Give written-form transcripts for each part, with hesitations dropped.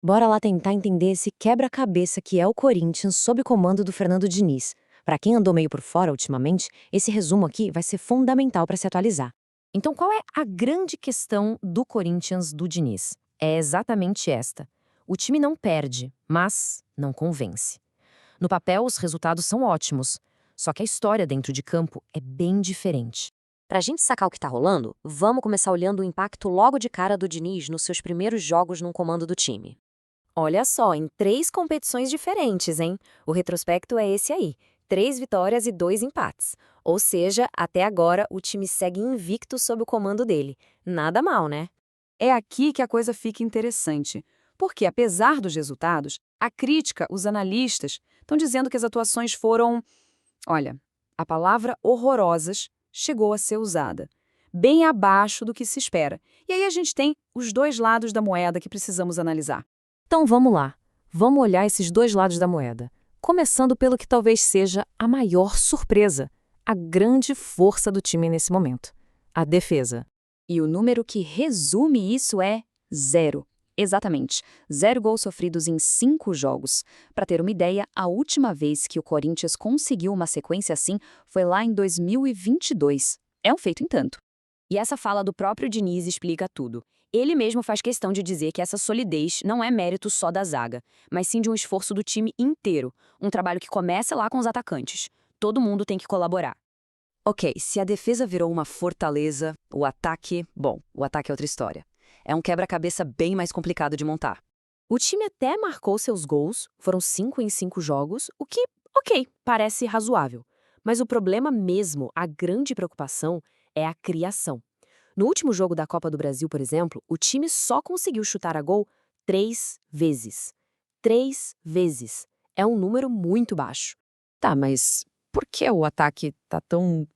Bora lá tentar entender esse quebra-cabeça que é o Corinthians sob comando do Fernando Diniz. Para quem andou meio por fora ultimamente, esse resumo aqui vai ser fundamental para se atualizar. Então, qual é a grande questão do Corinthians do Diniz? É exatamente esta. O time não perde, mas não convence. No papel, os resultados são ótimos, só que a história dentro de campo é bem diferente. Para a gente sacar o que está rolando, vamos começar olhando o impacto logo de cara do Diniz nos seus primeiros jogos no comando do time. Olha só, em 3 competições diferentes, hein? O retrospecto é esse aí: 3 vitórias e 2 empates. Ou seja, até agora o time segue invicto sob o comando dele. Nada mal, né? É aqui que a coisa fica interessante, porque, apesar dos resultados, a crítica, os analistas, estão dizendo que as atuações foram. Olha, a palavra horrorosas chegou a ser usada, bem abaixo do que se espera. E aí a gente tem os dois lados da moeda que precisamos analisar. Então vamos lá. Vamos olhar esses dois lados da moeda. Começando pelo que talvez seja a maior surpresa, a grande força do time nesse momento: a defesa. E o número que resume isso é 0. Exatamente, 0 gols sofridos em 5 jogos. Para ter uma ideia, a última vez que o Corinthians conseguiu uma sequência assim foi lá em 2022. É um feito em tanto. E essa fala do próprio Diniz explica tudo. Ele mesmo faz questão de dizer que essa solidez não é mérito só da zaga, mas sim de um esforço do time inteiro, um trabalho que começa lá com os atacantes. Todo mundo tem que colaborar. Ok, se a defesa virou uma fortaleza, o ataque é outra história. É um quebra-cabeça bem mais complicado de montar. O time até marcou seus gols, foram 5 em 5 jogos, o que, ok, parece razoável. Mas o problema mesmo, a grande preocupação, é a criação. No último jogo da Copa do Brasil, por exemplo, o time só conseguiu chutar a gol 3 vezes. 3 vezes. É um número muito baixo. Tá, mas por que o ataque tá tão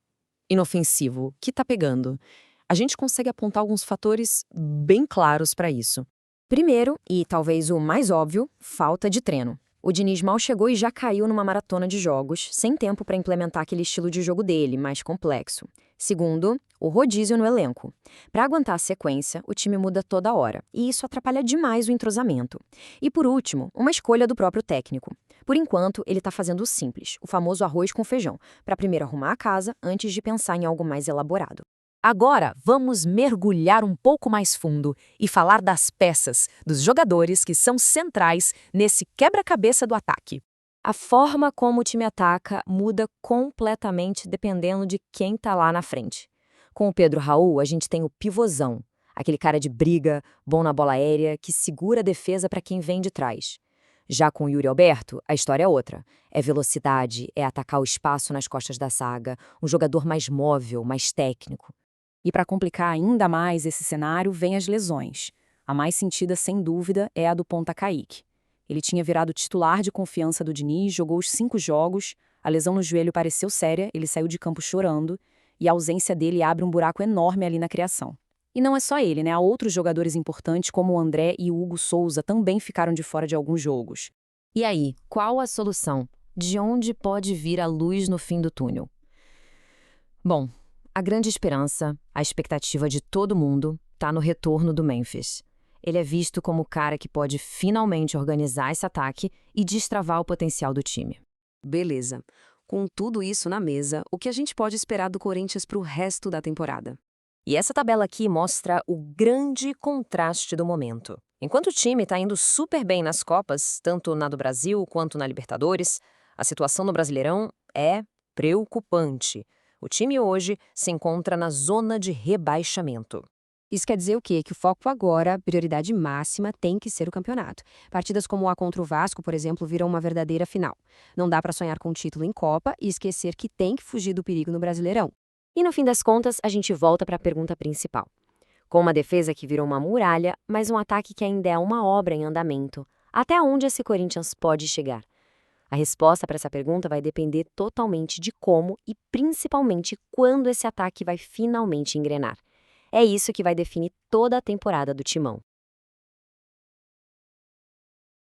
inofensivo? O que tá pegando? A gente consegue apontar alguns fatores bem claros para isso. Primeiro, e talvez o mais óbvio, falta de treino. O Diniz mal chegou e já caiu numa maratona de jogos, sem tempo para implementar aquele estilo de jogo dele, mais complexo. Segundo, o rodízio no elenco. Para aguentar a sequência, o time muda toda hora, e isso atrapalha demais o entrosamento. E por último, uma escolha do próprio técnico. Por enquanto, ele está fazendo o simples, o famoso arroz com feijão, para primeiro arrumar a casa antes de pensar em algo mais elaborado. Agora, vamos mergulhar um pouco mais fundo e falar das peças, dos jogadores que são centrais nesse quebra-cabeça do ataque. A forma como o time ataca muda completamente dependendo de quem está lá na frente. Com o Pedro Raul, a gente tem o pivôzão, aquele cara de briga, bom na bola aérea, que segura a defesa para quem vem de trás. Já com o Yuri Alberto, a história é outra. É velocidade, é atacar o espaço nas costas da zaga, um jogador mais móvel, mais técnico. E para complicar ainda mais esse cenário, vem as lesões. A mais sentida, sem dúvida, é a do ponta Kaique. Ele tinha virado titular de confiança do Diniz, jogou os 5 jogos, a lesão no joelho pareceu séria, ele saiu de campo chorando, e a ausência dele abre um buraco enorme ali na criação. E não é só ele, né? Há outros jogadores importantes, como o André e o Hugo Souza, também ficaram de fora de alguns jogos. E aí, qual a solução? De onde pode vir a luz no fim do túnel? Bom, a grande esperança, a expectativa de todo mundo, está no retorno do Memphis. Ele é visto como o cara que pode finalmente organizar esse ataque e destravar o potencial do time. Beleza. Com tudo isso na mesa, o que a gente pode esperar do Corinthians para o resto da temporada? E essa tabela aqui mostra o grande contraste do momento. Enquanto o time está indo super bem nas Copas, tanto na do Brasil quanto na Libertadores, a situação no Brasileirão é preocupante. O time hoje se encontra na zona de rebaixamento. Isso quer dizer o quê? Que o foco agora, prioridade máxima, tem que ser o campeonato. Partidas como a contra o Vasco, por exemplo, viram uma verdadeira final. Não dá para sonhar com título em Copa e esquecer que tem que fugir do perigo no Brasileirão. E no fim das contas, a gente volta para a pergunta principal. Com uma defesa que virou uma muralha, mas um ataque que ainda é uma obra em andamento, até onde esse Corinthians pode chegar? A resposta para essa pergunta vai depender totalmente de como e principalmente quando esse ataque vai finalmente engrenar. É isso que vai definir toda a temporada do Timão.